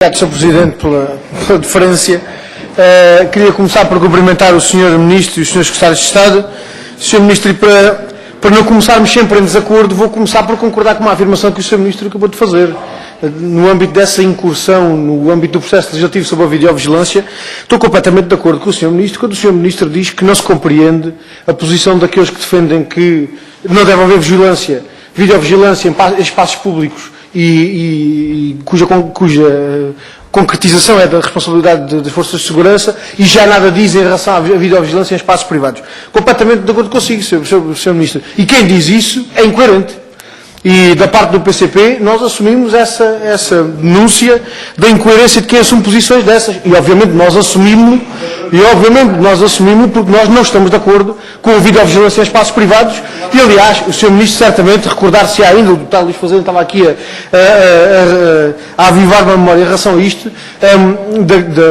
Obrigado, Sr. Presidente, pela deferência. Queria começar por cumprimentar o Sr. Ministro e os Srs. Secretários de Estado. Sr. Ministro, e para não começarmos sempre em desacordo, vou começar por concordar com uma afirmação que o Sr. Ministro acabou de fazer. No âmbito dessa incursão, no âmbito do processo legislativo sobre a videovigilância, estou completamente de acordo com o Sr. Ministro quando o Sr. Ministro diz que não se compreende a posição daqueles que defendem que não deve haver videovigilância em espaços públicos e cuja concretização é da responsabilidade das forças de segurança e já nada diz em relação à videovigilância em espaços privados. Completamente de acordo consigo, Sr. Ministro. E quem diz isso é incoerente. E da parte do PCP nós assumimos essa denúncia da incoerência de quem assume posições dessas. E obviamente nós assumimos porque nós não estamos de acordo com a videovigilância em espaços privados. E aliás, o Sr. Ministro certamente recordar-se ainda, o Dr. Luís Fazenda estava aqui a avivar-me a memória em relação a isto,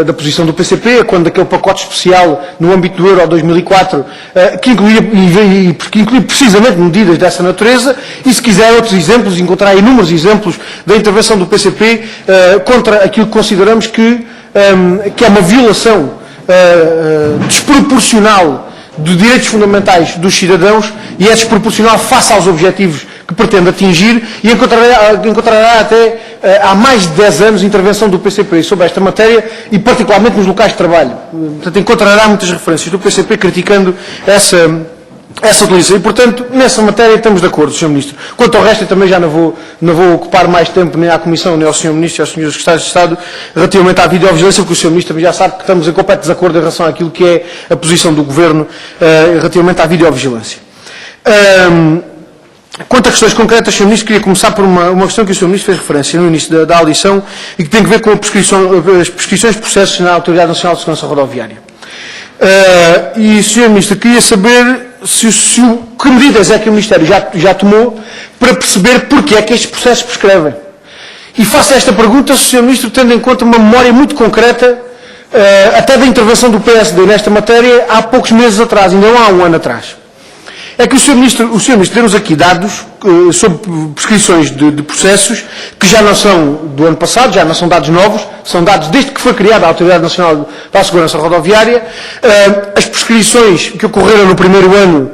da posição do PCP, quando aquele pacote especial no âmbito do Euro 2004, que incluía precisamente medidas dessa natureza, e se quiser outros exemplos, encontrar inúmeros exemplos da intervenção do PCP contra aquilo que consideramos que é uma violação desproporcional de direitos fundamentais dos cidadãos e é desproporcional face aos objetivos que pretende atingir, e encontrará até há mais de 10 anos intervenção do PCP sobre esta matéria e particularmente nos locais de trabalho. Portanto, encontrará muitas referências do PCP criticando essa utilização. E, portanto, nessa matéria estamos de acordo, Sr. Ministro. Quanto ao resto, eu também já não vou ocupar mais tempo nem à Comissão, nem ao Sr. Ministro e aos Srs. Secretários de Estado relativamente à videovigilância, porque o Sr. Ministro também já sabe que estamos em completo desacordo em relação àquilo que é a posição do Governo relativamente à videovigilância. Quanto a questões concretas, Sr. Ministro, queria começar por uma questão que o Sr. Ministro fez referência no início da audição e que tem a ver com as prescrições de processos na Autoridade Nacional de Segurança Rodoviária. E, Sr. Ministro, queria saber que medidas é que o Ministério já tomou para perceber porque é que estes processos prescrevem. E faço esta pergunta, Sr. Ministro, tendo em conta uma memória muito concreta, até da intervenção do PSD nesta matéria, há poucos meses atrás, ainda não há um ano atrás. É que o Sr. Ministro deu-nos aqui dados sobre prescrições de processos que já não são do ano passado, já não são dados novos, são dados desde que foi criada a Autoridade Nacional para a Segurança Rodoviária. As prescrições que ocorreram no primeiro ano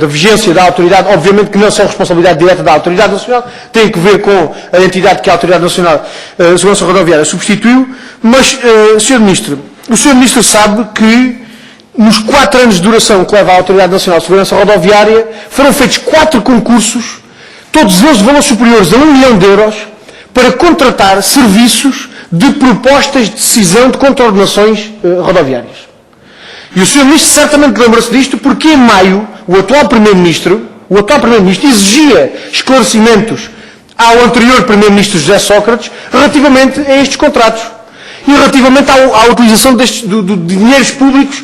da vigência da autoridade, obviamente que não são responsabilidade direta da Autoridade Nacional, têm que ver com a entidade que a Autoridade Nacional de Segurança Rodoviária substituiu, mas, Sr. Ministro, o Sr. Ministro sabe que nos 4 anos de duração que leva a Autoridade Nacional de Segurança Rodoviária, foram feitos 4 concursos, todos eles de valores superiores a 1 milhão de euros, para contratar serviços de propostas de decisão de contraordenações rodoviárias. E o Sr. Ministro certamente lembra-se disto, porque em maio o atual Primeiro-Ministro exigia esclarecimentos ao anterior Primeiro-Ministro José Sócrates relativamente a estes contratos e relativamente à utilização de dinheiros públicos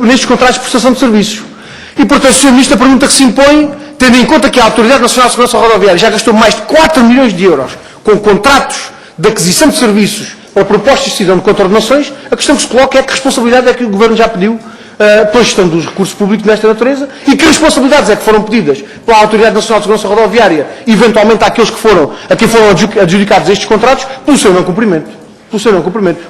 nestes contratos de prestação de serviços. E, portanto, Sr. Ministro, a pergunta que se impõe, tendo em conta que a Autoridade Nacional de Segurança Rodoviária já gastou mais de 4 milhões de euros com contratos de aquisição de serviços para propostas de decisão de contraordenações, a questão que se coloca é que responsabilidade é que o Governo já pediu pela gestão dos recursos públicos nesta natureza e que responsabilidades é que foram pedidas pela Autoridade Nacional de Segurança Rodoviária, eventualmente a quem foram adjudicados estes contratos, pelo seu não cumprimento.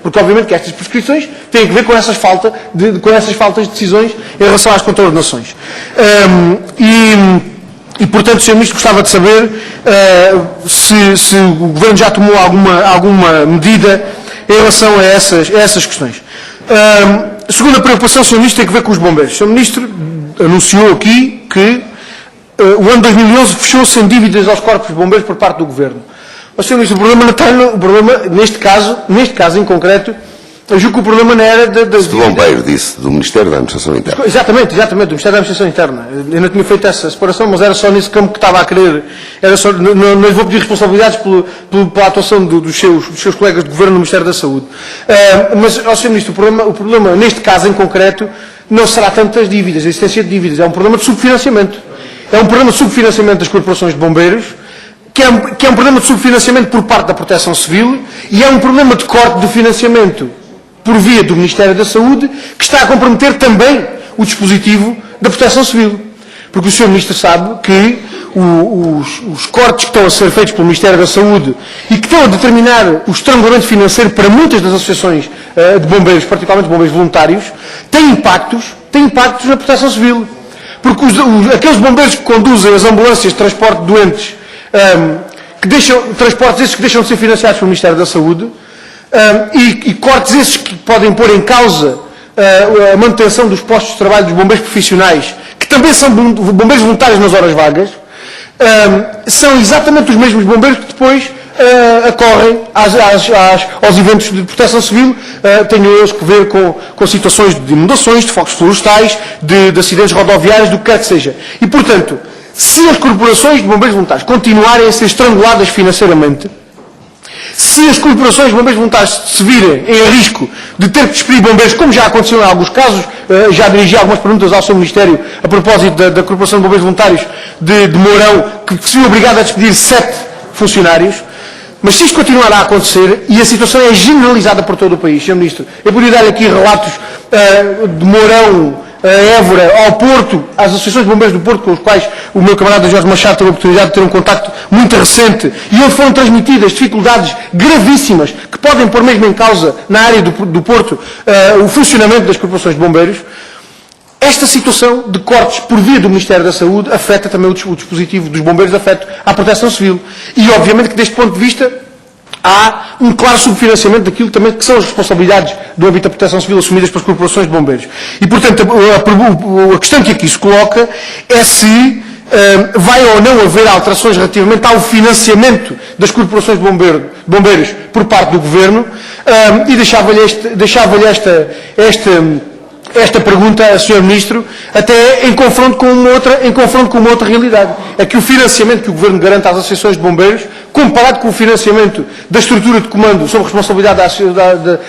Porque obviamente que estas prescrições têm a ver com essas faltas de decisões em relação às contraordenações. E portanto, Sr. Ministro, gostava de saber se o Governo já tomou alguma medida em relação a essas questões. A segunda preocupação, Sr. Ministro, tem a ver com os bombeiros. O Sr. Ministro anunciou aqui que o ano 2011 fechou sem dívidas aos corpos de bombeiros por parte do Governo. Sr. Ministro, o problema neste caso em concreto, eu julgo que o problema não era do bombeiro, disse, do Ministério da Administração Interna. Exatamente, do Ministério da Administração Interna. Eu não tinha feito essa separação, mas era só nesse campo que estava a querer. Não vou pedir responsabilidades pela atuação dos seus colegas de Governo no Ministério da Saúde. Mas, Sr. Ministro, o problema neste caso em concreto não será tanto as dívidas, a existência de dívidas, é um problema de subfinanciamento. É um problema de subfinanciamento das corporações de bombeiros, que é um problema de subfinanciamento por parte da Proteção Civil e é um problema de corte de financiamento por via do Ministério da Saúde, que está a comprometer também o dispositivo da Proteção Civil. Porque o Sr. Ministro sabe que os cortes que estão a ser feitos pelo Ministério da Saúde e que estão a determinar o estrangulamento financeiro para muitas das associações de bombeiros, particularmente bombeiros voluntários, têm impactos na proteção civil. Porque aqueles bombeiros que conduzem as ambulâncias de transporte de doentes, transportes esses que deixam de ser financiados pelo Ministério da Saúde, e cortes esses que podem pôr em causa a manutenção dos postos de trabalho dos bombeiros profissionais, que também são bombeiros voluntários nas horas vagas, são exatamente os mesmos bombeiros que depois acorrem aos eventos de proteção civil, tenham eles que ver com situações de inundações, de focos florestais, de acidentes rodoviários, do que quer que seja. E, portanto, se as corporações de bombeiros voluntários continuarem a ser estranguladas financeiramente, se as corporações de bombeiros voluntários se virem em risco de ter que despedir bombeiros, como já aconteceu em alguns casos, já dirigi algumas perguntas ao seu Ministério a propósito da Corporação de Bombeiros Voluntários de Mourão, que se viu obrigada a despedir 7 funcionários. Mas se isto continuar a acontecer, e a situação é generalizada por todo o país, Sr. Ministro, eu poderia dar aqui relatos de Mourão, a Évora, ao Porto, às associações de bombeiros do Porto, com os quais o meu camarada Jorge Machado teve a oportunidade de ter um contacto muito recente, e onde foram transmitidas dificuldades gravíssimas que podem pôr mesmo em causa, na área do Porto, o funcionamento das corporações de bombeiros. Esta situação de cortes por via do Ministério da Saúde afeta também o dispositivo dos bombeiros, afeta a proteção civil. E, obviamente, que deste ponto de vista há um claro subfinanciamento daquilo também que são as responsabilidades do âmbito da proteção civil assumidas pelas corporações de bombeiros. E, portanto, a questão que aqui se coloca é se vai ou não haver alterações relativamente ao financiamento das corporações de bombeiros por parte do Governo, e deixava-lhe esta pergunta, Sr. Ministro, até em confronto com uma outra realidade. É que o financiamento que o Governo garante às associações de bombeiros, comparado com o financiamento da estrutura de comando sob responsabilidade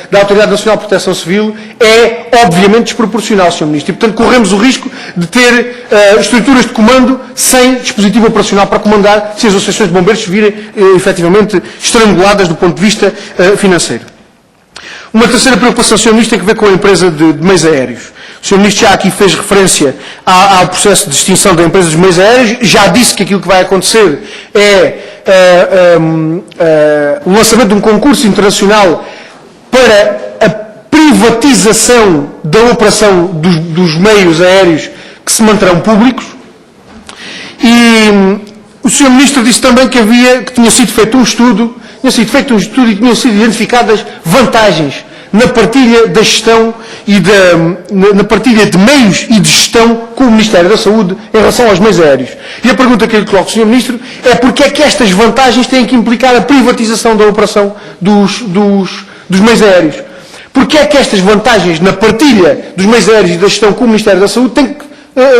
da Autoridade Nacional de Proteção Civil, é obviamente desproporcional, Sr. Ministro. E, portanto, corremos o risco de ter estruturas de comando sem dispositivo operacional para comandar se as associações de bombeiros se virem efetivamente estranguladas do ponto de vista financeiro. Uma terceira preocupação, Sr. Ministro, tem que ver com a empresa de meios aéreos. O Sr. Ministro já aqui fez referência ao processo de extinção da empresa dos meios aéreos, já disse que aquilo que vai acontecer é o lançamento de um concurso internacional para a privatização da operação dos meios aéreos que se manterão públicos. E o Sr. Ministro disse também que tinha sido feito um estudo e tinham sido identificadas vantagens na partilha da gestão e na partilha de meios e de gestão com o Ministério da Saúde em relação aos meios aéreos. E a pergunta que eu lhe coloco, Sr. Ministro, é porque é que estas vantagens têm que implicar a privatização da operação dos meios aéreos? Porque é que estas vantagens na partilha dos meios aéreos e da gestão com o Ministério da Saúde têm que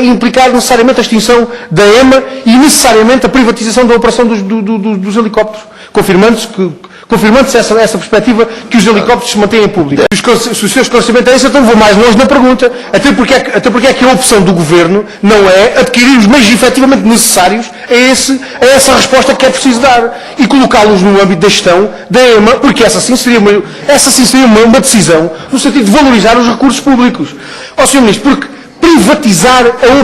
implicar necessariamente a extinção da EMA e necessariamente a privatização da operação dos helicópteros, confirmando-se essa perspectiva que os helicópteros se mantêm em público. Se o seu esclarecimento é esse, então vou mais longe na pergunta, até porque é que a opção do Governo não é adquirir os meios efetivamente necessários a essa resposta que é preciso dar e colocá-los no âmbito da gestão da EMA, porque essa sim seria uma decisão no sentido de valorizar os recursos públicos. Ó, Sr. Ministro, porque privatizar a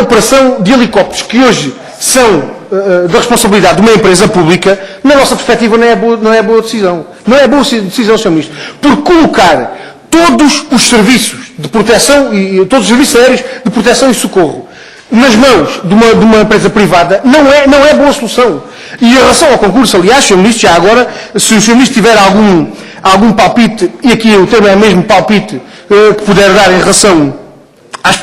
operação de helicópteros que hoje são da responsabilidade de uma empresa pública, na nossa perspectiva não é boa decisão. Não é boa decisão, Sr. Ministro. Por colocar todos os serviços de proteção e todos os serviços aéreos de proteção e socorro nas mãos de uma empresa privada não é boa solução. E em relação ao concurso, aliás, Sr. Ministro, já agora, se o Sr. Ministro tiver algum palpite, e aqui o tema é mesmo palpite, que puder dar em relação às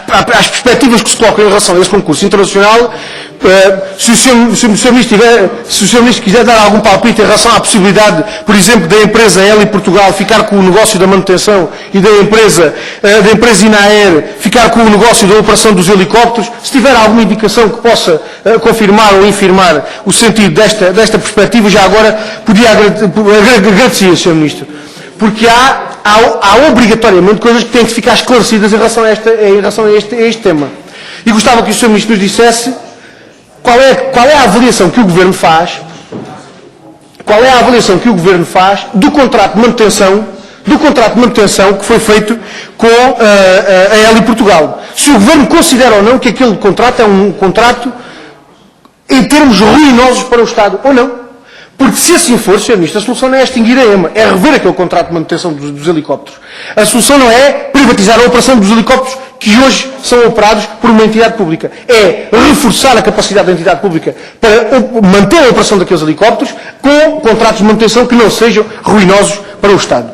perspectivas que se colocam em relação a esse concurso internacional, se o Sr. Ministro quiser dar algum palpite em relação à possibilidade, por exemplo, da empresa Heli Portugal ficar com o negócio da manutenção e da empresa Inaer ficar com o negócio da operação dos helicópteros, se tiver alguma indicação que possa confirmar ou infirmar o sentido desta perspectiva, já agora podia agradecer, Sr. Ministro, porque há obrigatoriamente coisas que têm que ficar esclarecidas em relação a este tema. E gostava que o Sr. Ministro nos dissesse qual é a avaliação que o Governo faz do contrato de manutenção do contrato de manutenção que foi feito com a Heli Portugal. Se o Governo considera ou não que aquele contrato é um contrato em termos ruinosos para o Estado, ou não. Porque se assim for, Sr. Ministro, a solução não é extinguir a EMA, é rever aquele contrato de manutenção dos helicópteros. A solução não é privatizar a operação dos helicópteros que hoje são operados por uma entidade pública. É reforçar a capacidade da entidade pública para manter a operação daqueles helicópteros com contratos de manutenção que não sejam ruinosos para o Estado.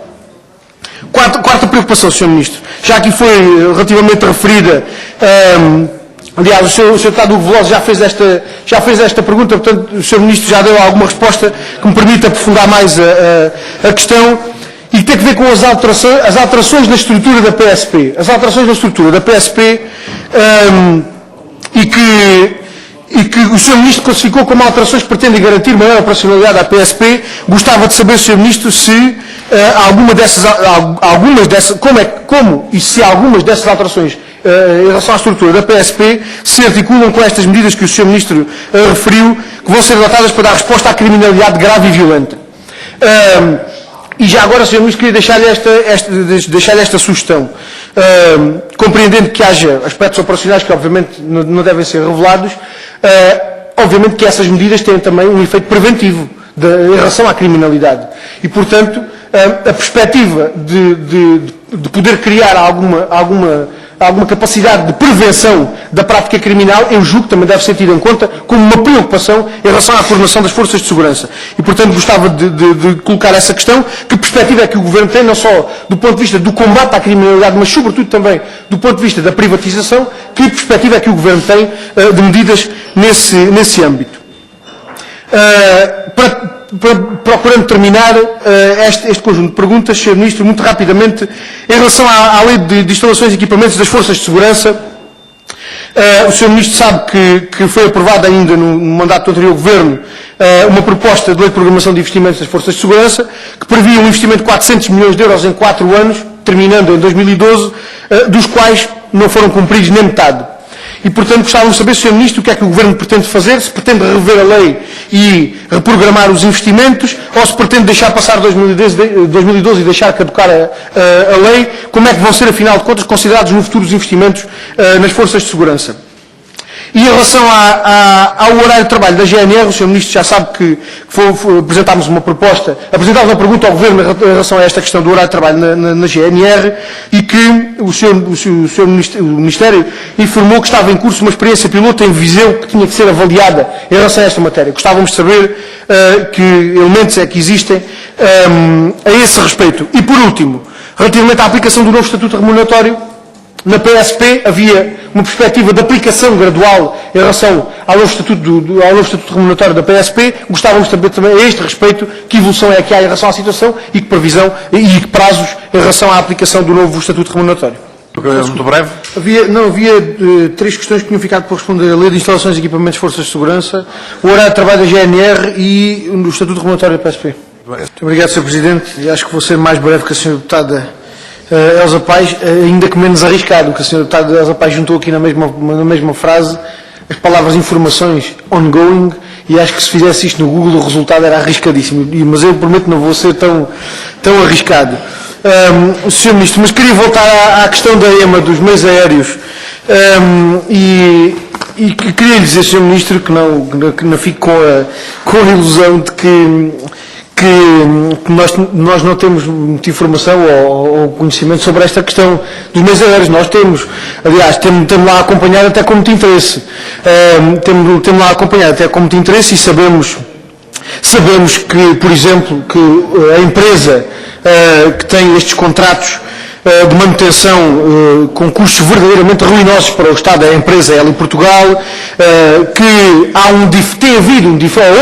Quarta preocupação, Sr. Ministro, já aqui foi relativamente referida, aliás, o Sr. Deputado Hugo Veloso já fez esta pergunta, portanto, o Sr. Ministro já deu alguma resposta que me permite aprofundar mais a questão, e tem que ver com as alterações na estrutura da PSP. As alterações na estrutura da PSP e que o Sr. Ministro classificou como alterações que pretendem garantir maior operacionalidade à PSP. Gostava de saber, Sr. Ministro, se algumas dessas alterações em relação à estrutura da PSP se articulam com estas medidas que o Sr. Ministro referiu, que vão ser adotadas para dar resposta à criminalidade grave e violenta. E já agora, Sr. Ministro, queria deixar-lhe esta sugestão. Compreendendo que haja aspectos operacionais que obviamente não devem ser revelados, obviamente que essas medidas têm também um efeito preventivo em relação à criminalidade. E, portanto, a perspectiva de poder criar alguma capacidade de prevenção da prática criminal, eu julgo que também deve ser tida em conta como uma preocupação em relação à coordenação das forças de segurança. E, portanto, gostava de colocar essa questão, que perspectiva é que o Governo tem, não só do ponto de vista do combate à criminalidade, mas sobretudo também do ponto de vista da privatização, que perspectiva é que o Governo tem de medidas nesse âmbito. Procurando terminar este conjunto de perguntas, Sr. Ministro, muito rapidamente, em relação à lei de instalações e equipamentos das forças de segurança, o Sr. Ministro sabe que foi aprovada ainda no mandato do anterior Governo uma proposta de lei de programação de investimentos das forças de segurança, que previa um investimento de 400 milhões de euros em 4 anos, terminando em 2012, dos quais não foram cumpridos nem metade. E, portanto, gostávamos de saber, Sr. Ministro, o que é que o Governo pretende fazer, se pretende rever a lei e reprogramar os investimentos, ou se pretende deixar passar 2012 e deixar caducar a lei, como é que vão ser, afinal de contas, considerados no futuro os investimentos nas forças de segurança. E em relação ao horário de trabalho da GNR, o Sr. Ministro já sabe que apresentámos uma pergunta ao Governo em relação a esta questão do horário de trabalho na GNR, e que o Ministério informou que estava em curso uma experiência piloto em Viseu que tinha que ser avaliada em relação a esta matéria. Gostávamos de saber que elementos é que existem a esse respeito. E, por último, relativamente à aplicação do novo Estatuto Remuneratório, na PSP havia uma perspectiva de aplicação gradual em relação ao novo Estatuto Remuneratório da PSP. Gostávamos de saber também a este respeito que evolução é que há em relação à situação e que previsão e que prazos em relação à aplicação do novo Estatuto Remuneratório. Muito breve. Havia 3 questões que tinham ficado por responder: a lei de instalações e equipamentos de forças de segurança, o horário de trabalho da GNR e o Estatuto Remuneratório da PSP. Muito obrigado, Sr. Presidente. E acho que vou ser mais breve que a Sra. Deputada Elsa Paes, ainda que menos arriscado, que a Sra. Deputada Elsa Paes juntou aqui na mesma frase as palavras informações ongoing, e acho que se fizesse isto no Google o resultado era arriscadíssimo, mas eu prometo que não vou ser tão arriscado. Sr. Ministro, mas queria voltar à questão da EMA, dos meios aéreos, e queria lhe dizer, Sr. Ministro, que não fico com a ilusão de que nós não temos muita informação ou conhecimento sobre esta questão dos meios aéreos. Nós temos, aliás, temos lá acompanhado até com muito interesse. Temos lá acompanhado até com muito interesse e sabemos que, por exemplo, que a empresa que tem estes contratos de manutenção com custos verdadeiramente ruinosos para o Estado, a empresa Heli Portugal, que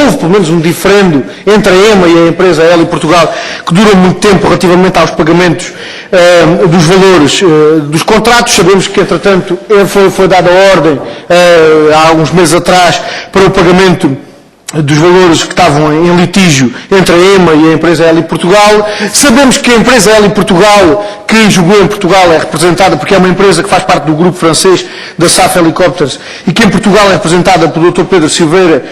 houve pelo menos um diferendo entre a EMA e a empresa Heli Portugal, que dura muito tempo relativamente aos pagamentos dos valores dos contratos. Sabemos que, entretanto, foi dada a ordem há alguns meses atrás para o pagamento dos valores que estavam em litígio entre a EMA e a empresa Heli Portugal. Sabemos que a empresa Heli Portugal, que jogou em Portugal, é representada porque é uma empresa que faz parte do grupo francês da SAF Helicópteros e que em Portugal é representada pelo Dr. Pedro Silveira.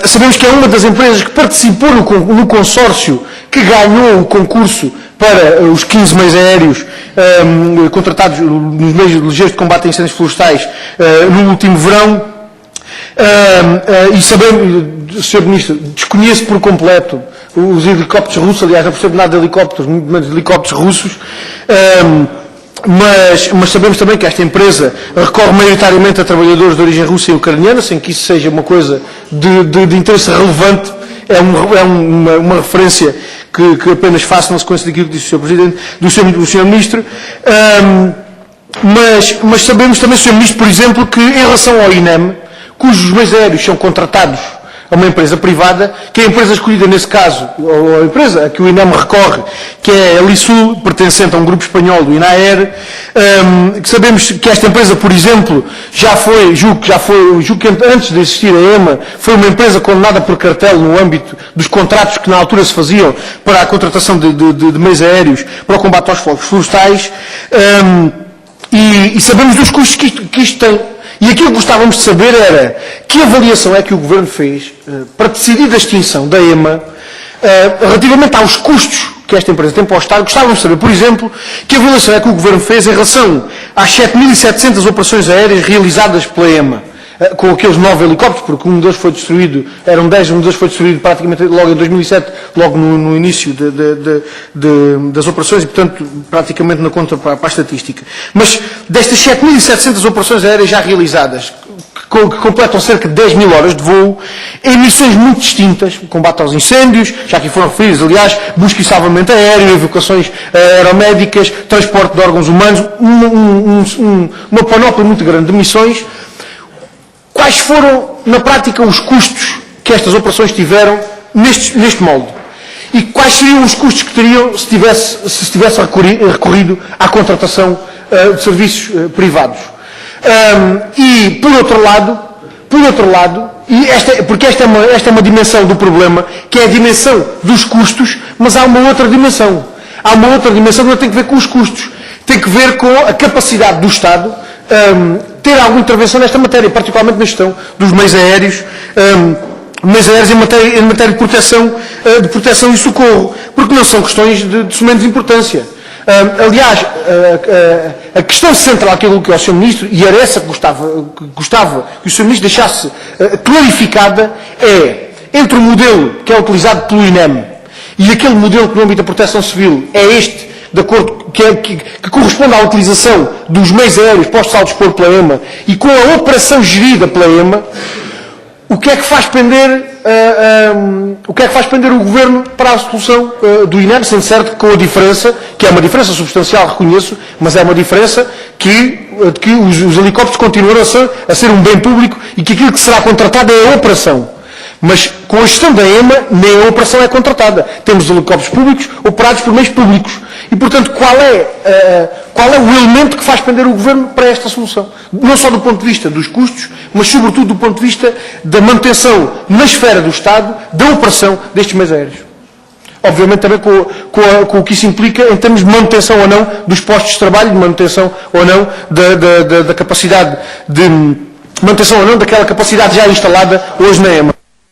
Sabemos que é uma das empresas que participou no consórcio que ganhou o concurso para os 15 meios aéreos contratados nos meios ligeiros de combate a incêndios florestais no último verão. E sabemos, Sr. Ministro, desconheço por completo os helicópteros russos, aliás, não percebo nada de helicópteros, muito menos de helicópteros russos, mas sabemos também que esta empresa recorre maioritariamente a trabalhadores de origem russa e ucraniana, sem que isso seja uma coisa de interesse relevante, é uma referência que apenas faço na sequência daquilo que disse o Sr. Presidente, do Sr. Ministro. Mas sabemos também, Sr. Ministro, por exemplo, que em relação ao INEM, cujos meios aéreos são contratados a uma empresa privada, que é a empresa escolhida nesse caso, ou a empresa a que o INEM recorre, que é a Lisul, pertencente a um grupo espanhol do INAER, que sabemos que esta empresa, por exemplo, julgo que antes de existir a EMA, foi uma empresa condenada por cartel no âmbito dos contratos que na altura se faziam para a contratação de meios aéreos para o combate aos fogos florestais, e sabemos dos custos que isto tem. E aquilo que gostávamos de saber era que avaliação é que o Governo fez para decidir da extinção da EMA relativamente aos custos que esta empresa tem para o Estado. Gostávamos de saber, por exemplo, que avaliação é que o Governo fez em relação às 7.700 operações aéreas realizadas pela EMA, com aqueles 9 helicópteros, porque um deles foi destruído, eram 10, um deles foi destruído praticamente logo em 2007, logo no início das operações e, portanto, praticamente na conta para a estatística. Mas destas 7.700 operações aéreas já realizadas, que completam cerca de 10 mil horas de voo, em missões muito distintas, combate aos incêndios, já aqui foram referidas, aliás, busca e salvamento aéreo, evacuações aeromédicas, transporte de órgãos humanos, uma panóplia muito grande de missões. Quais foram, na prática, os custos que estas operações tiveram neste molde? E quais seriam os custos que teriam se tivesse recorrido à contratação de serviços privados? E, por outro lado, porque esta é uma dimensão do problema, que é a dimensão dos custos, mas há uma outra dimensão. Há uma outra dimensão que não tem que ver com os custos. Tem que ver com a capacidade do Estado ter alguma intervenção nesta matéria, particularmente na gestão dos meios aéreos em matéria de proteção e socorro, porque não são questões de sumenos importância. Aliás, a questão central, aquilo que é o Sr. Ministro, e era essa que gostava que o Sr. Ministro deixasse clarificada, é entre o modelo que é utilizado pelo INEM e aquele modelo que no âmbito da proteção civil é este, de acordo que corresponde à utilização dos meios aéreos postos ao dispor pela EMA e com a operação gerida pela EMA, o que é que faz pender o Governo para a solução do INEM, sendo certo que com a diferença, que é uma diferença substancial, reconheço, mas é uma diferença que os helicópteros continuarão a ser um bem público e que aquilo que será contratado é a operação. Mas com a gestão da EMA, nem a operação é contratada. Temos helicópteros públicos operados por meios públicos. E, portanto, qual é o elemento que faz pender o Governo para esta solução? Não só do ponto de vista dos custos, mas, sobretudo, do ponto de vista da manutenção na esfera do Estado da operação destes meios aéreos. Obviamente, também com o que isso implica em termos de manutenção ou não dos postos de trabalho, de manutenção ou não da capacidade de manutenção ou não daquela capacidade já instalada hoje na EMA.